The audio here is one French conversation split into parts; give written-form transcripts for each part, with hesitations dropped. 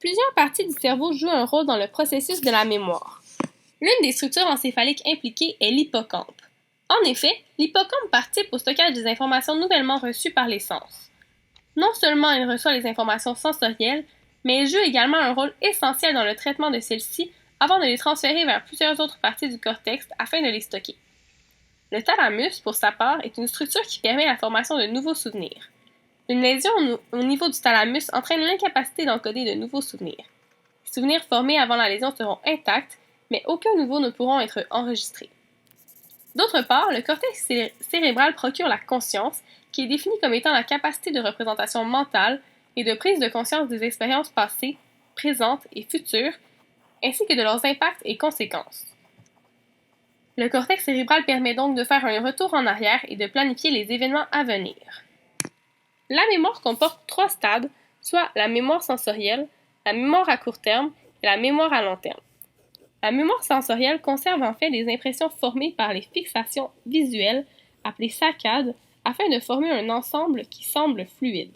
Plusieurs parties du cerveau jouent un rôle dans le processus de la mémoire. L'une des structures encéphaliques impliquées est l'hippocampe. En effet, l'hippocampe participe au stockage des informations nouvellement reçues par les sens. Non seulement il reçoit les informations sensorielles, mais il joue également un rôle essentiel dans le traitement de celles-ci avant de les transférer vers plusieurs autres parties du cortex afin de les stocker. Le thalamus, pour sa part, est une structure qui permet la formation de nouveaux souvenirs. Une lésion au niveau du thalamus entraîne l'incapacité d'encoder de nouveaux souvenirs. Les souvenirs formés avant la lésion seront intacts, mais aucun nouveau ne pourront être enregistrés. D'autre part, le cortex cérébral procure la conscience, qui est définie comme étant la capacité de représentation mentale et de prise de conscience des expériences passées, présentes et futures, ainsi que de leurs impacts et conséquences. Le cortex cérébral permet donc de faire un retour en arrière et de planifier les événements à venir. La mémoire comporte 3 stades, soit la mémoire sensorielle, la mémoire à court terme et la mémoire à long terme. La mémoire sensorielle conserve en fait des impressions formées par les fixations visuelles, appelées saccades, afin de former un ensemble qui semble fluide.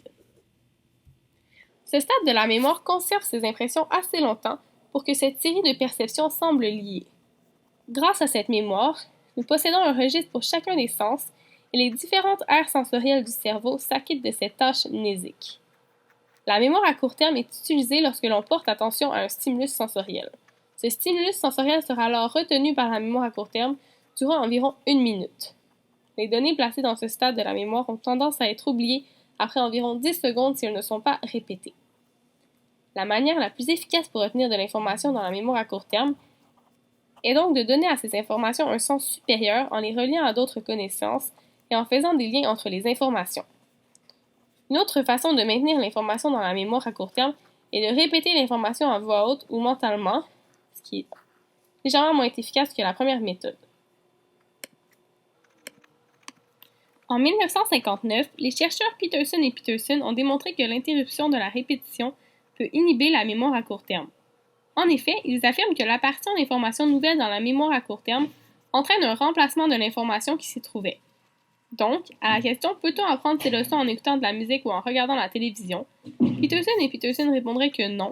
Ce stade de la mémoire conserve ces impressions assez longtemps pour que cette série de perceptions semble liée. Grâce à cette mémoire, nous possédons un registre pour chacun des sens et les différentes aires sensorielles du cerveau s'acquittent de cette tâche mnésique. La mémoire à court terme est utilisée lorsque l'on porte attention à un stimulus sensoriel. Ce stimulus sensoriel sera alors retenu par la mémoire à court terme durant environ 1 minute. Les données placées dans ce stade de la mémoire ont tendance à être oubliées après environ 10 secondes si elles ne sont pas répétées. La manière la plus efficace pour retenir de l'information dans la mémoire à court terme est donc de donner à ces informations un sens supérieur en les reliant à d'autres connaissances et en faisant des liens entre les informations. Une autre façon de maintenir l'information dans la mémoire à court terme est de répéter l'information à voix haute ou mentalement, ce qui est légèrement moins efficace que la première méthode. En 1959, les chercheurs Peterson et Peterson ont démontré que l'interruption de la répétition peut inhiber la mémoire à court terme. En effet, ils affirment que l'apparition d'informations nouvelles dans la mémoire à court terme entraîne un remplacement de l'information qui s'y trouvait. Donc, à la question « Peut-on apprendre ces leçons en écoutant de la musique ou en regardant la télévision ?» Peterson et Peterson répondraient que non,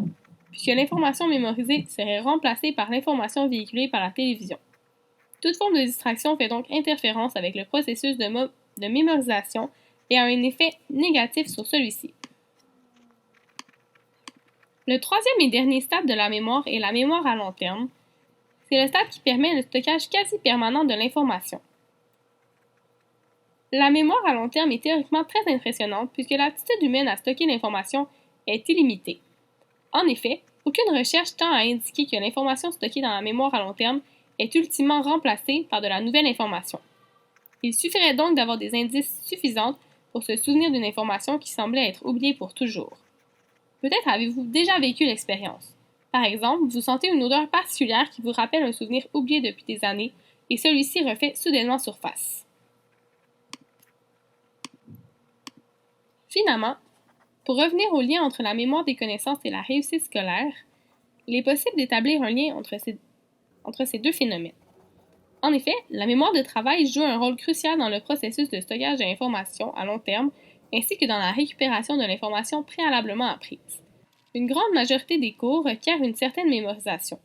puisque l'information mémorisée serait remplacée par l'information véhiculée par la télévision. Toute forme de distraction fait donc interférence avec le processus de mémorisation et a un effet négatif sur celui-ci. Le troisième et dernier stade de la mémoire est la mémoire à long terme. C'est le stade qui permet le stockage quasi permanent de l'information. La mémoire à long terme est théoriquement très impressionnante puisque l'aptitude humaine à stocker l'information est illimitée. En effet, aucune recherche tend à indiquer que l'information stockée dans la mémoire à long terme est ultimement remplacée par de la nouvelle information. Il suffirait donc d'avoir des indices suffisants pour se souvenir d'une information qui semblait être oubliée pour toujours. Peut-être avez-vous déjà vécu l'expérience. Par exemple, vous sentez une odeur particulière qui vous rappelle un souvenir oublié depuis des années et celui-ci refait soudainement surface. Finalement, pour revenir au lien entre la mémoire des connaissances et la réussite scolaire, il est possible d'établir un lien entre ces deux phénomènes. En effet, la mémoire de travail joue un rôle crucial dans le processus de stockage de l'information à long terme ainsi que dans la récupération de l'information préalablement apprise. Une grande majorité des cours requièrent une certaine mémorisation.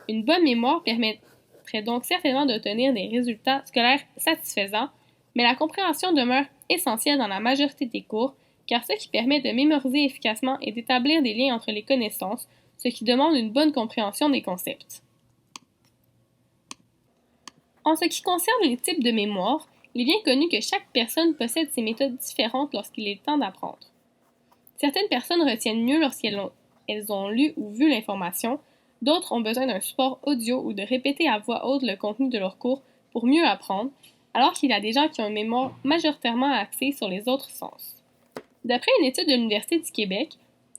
Une bonne mémoire permettrait donc certainement d'obtenir des résultats scolaires satisfaisants, mais la compréhension demeure essentielle dans la majorité des cours, car ce qui permet de mémoriser efficacement est d'établir des liens entre les connaissances, ce qui demande une bonne compréhension des concepts. En ce qui concerne les types de mémoire, il est bien connu que chaque personne possède ses méthodes différentes lorsqu'il est temps d'apprendre. Certaines personnes retiennent mieux lorsqu'elles ont lu ou vu l'information, d'autres ont besoin d'un support audio ou de répéter à voix haute le contenu de leur cours pour mieux apprendre, alors qu'il y a des gens qui ont une mémoire majoritairement axée sur les autres sens. D'après une étude de l'Université du Québec,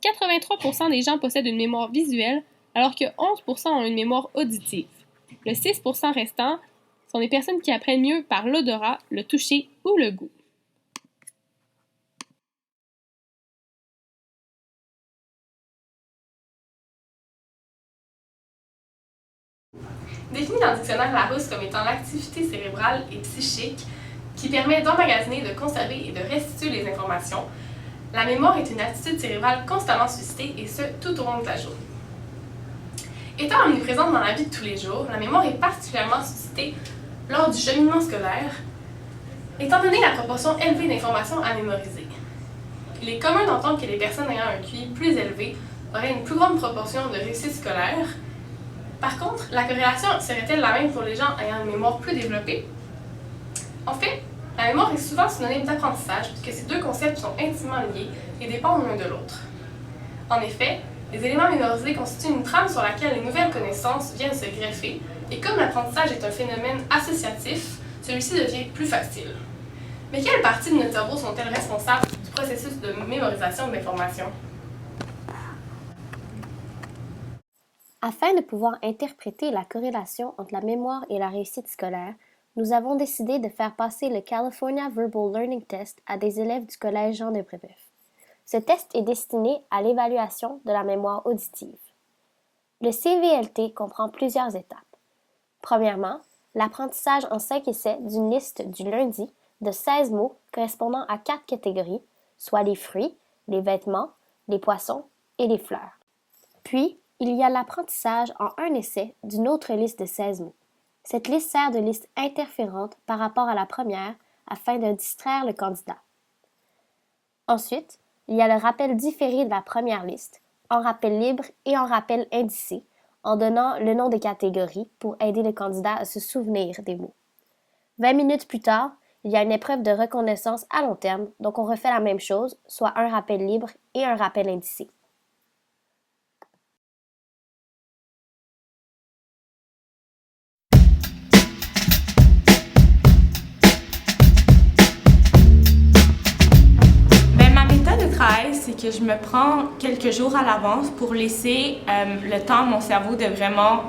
83% des gens possèdent une mémoire visuelle, alors que 11% ont une mémoire auditive. Le 6% restant sont des personnes qui apprennent mieux par l'odorat, le toucher ou le goût. Définit dans le dictionnaire Larousse comme étant l'activité cérébrale et psychique qui permet d'emmagasiner, de conserver et de restituer les informations. La mémoire est une attitude cérébrale constamment suscitée, et ce, tout au long de la journée. Étant omniprésente dans la vie de tous les jours, la mémoire est particulièrement suscitée lors du cheminement scolaire, étant donné la proportion élevée d'informations à mémoriser. Il est commun d'entendre que les personnes ayant un QI plus élevé auraient une plus grande proportion de réussite scolaire. Par contre, la corrélation serait-elle la même pour les gens ayant une mémoire plus développée? En fait, la mémoire est souvent synonyme d'apprentissage puisque ces deux concepts sont intimement liés et dépendent l'un de l'autre. En effet, les éléments mémorisés constituent une trame sur laquelle les nouvelles connaissances viennent se greffer, et comme l'apprentissage est un phénomène associatif, celui-ci devient plus facile. Mais quelles parties de notre cerveau sont-elles responsables du processus de mémorisation de l'information? Afin de pouvoir interpréter la corrélation entre la mémoire et la réussite scolaire, nous avons décidé de faire passer le California Verbal Learning Test à des élèves du collège Jean de Brébeuf. Ce test est destiné à l'évaluation de la mémoire auditive. Le CVLT comprend plusieurs étapes. Premièrement, l'apprentissage en 5 essais d'une liste du lundi de 16 mots correspondant à 4 catégories, soit les fruits, les vêtements, les poissons et les fleurs. Puis, il y a l'apprentissage en un essai d'une autre liste de 16 mots. Cette liste sert de liste interférente par rapport à la première afin de distraire le candidat. Ensuite, il y a le rappel différé de la première liste, en rappel libre et en rappel indicé, en donnant le nom des catégories pour aider le candidat à se souvenir des mots. 20 minutes plus tard, il y a une épreuve de reconnaissance à long terme, donc on refait la même chose, soit un rappel libre et un rappel indicé. C'est que je me prends quelques jours à l'avance pour laisser le temps à mon cerveau de vraiment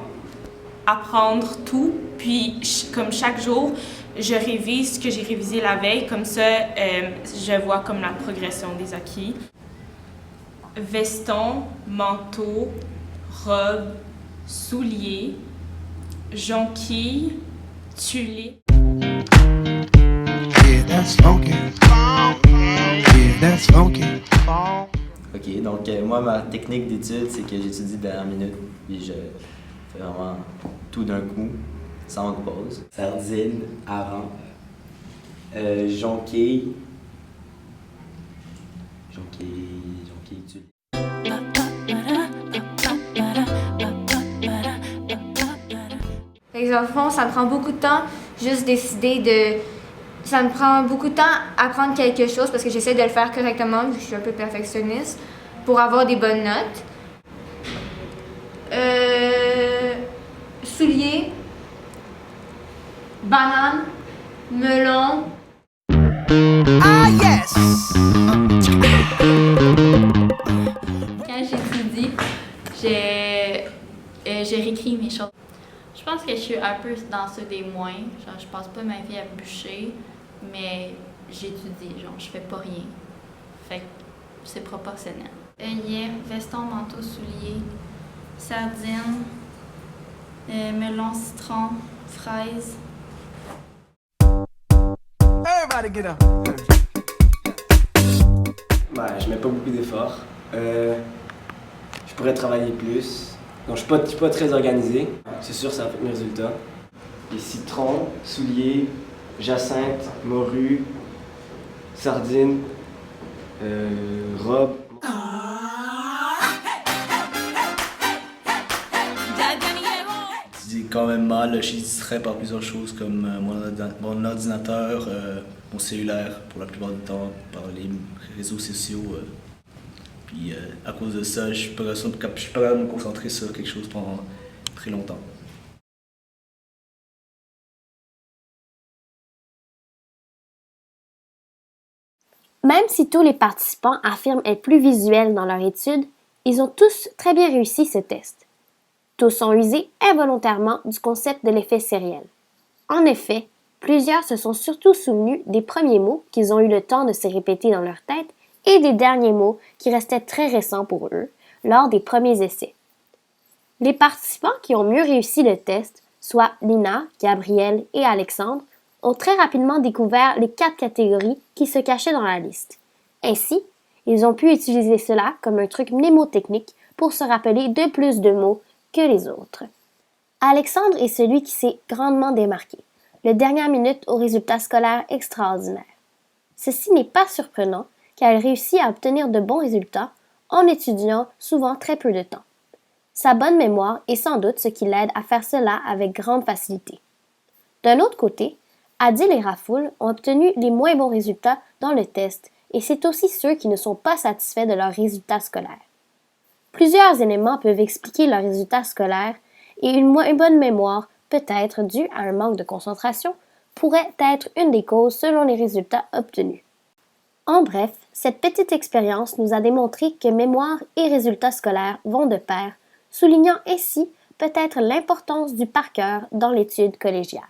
apprendre tout. Puis, comme chaque jour, je révise ce que j'ai révisé la veille. Comme ça, je vois comme la progression des acquis. Veston, manteau, robe, souliers, jonquille, tulipe. Yeah, that's funky. Yeah, that's funky. Ok, donc moi, ma technique d'étude, c'est que j'étudie de dernière minute, puis je fais vraiment tout d'un coup, sans pause. Sardine, hareng, jonquille, tulipe. Dans le fond, ça me prend beaucoup de temps juste décider de... Ça me prend beaucoup de temps à apprendre quelque chose parce que j'essaie de le faire correctement, vu que je suis un peu perfectionniste, pour avoir des bonnes notes. Souliers, banane, melon. Ah yes! Quand j'étudie, je réécris mes choses. Je pense que je suis un peu dans ceux des moins. Genre, je passe pas ma vie à bûcher, mais j'étudie. Genre, je fais pas rien. Fait que c'est proportionnel. Œillet, veston, manteau, souliers, sardines, melon, citron, fraises. Everybody get up. Ben, je mets pas beaucoup d'efforts. Je pourrais travailler plus. Donc, je suis pas très organisé. C'est sûr, ça affecte mes résultats. Les citrons, souliers, jacinthe, morue, sardines, robe. Je dis quand même mal, je suis distrait par plusieurs choses comme mon ordinateur, mon cellulaire pour la plupart du temps, par les réseaux sociaux. Puis à cause de ça, je suis pas capable de me concentrer sur quelque chose pendant très longtemps. Même si tous les participants affirment être plus visuels dans leur étude, ils ont tous très bien réussi ce test. Tous ont usé involontairement du concept de l'effet sériel. En effet, plusieurs se sont surtout souvenus des premiers mots qu'ils ont eu le temps de se répéter dans leur tête et des derniers mots qui restaient très récents pour eux lors des premiers essais. Les participants qui ont mieux réussi le test, soit Lina, Gabriel et Alexandre, ont très rapidement découvert les 4 catégories qui se cachaient dans la liste. Ainsi, Ils ont pu utiliser cela comme un truc mnémotechnique pour se rappeler de plus de mots que les autres. Alexandre est celui qui s'est grandement démarqué, le dernière minute aux résultats scolaires extraordinaires. Ceci n'est pas surprenant car il réussit à obtenir de bons résultats en étudiant souvent très peu de temps. Sa bonne mémoire est sans doute ce qui l'aide à faire cela avec grande facilité. D'un autre côté, Adil et Rafoul ont obtenu les moins bons résultats dans le test et c'est aussi ceux qui ne sont pas satisfaits de leurs résultats scolaires. Plusieurs éléments peuvent expliquer leurs résultats scolaires et une moins bonne mémoire, peut-être due à un manque de concentration, pourrait être une des causes selon les résultats obtenus. En bref, cette petite expérience nous a démontré que mémoire et résultats scolaires vont de pair, soulignant ainsi peut-être l'importance du par cœur dans l'étude collégiale.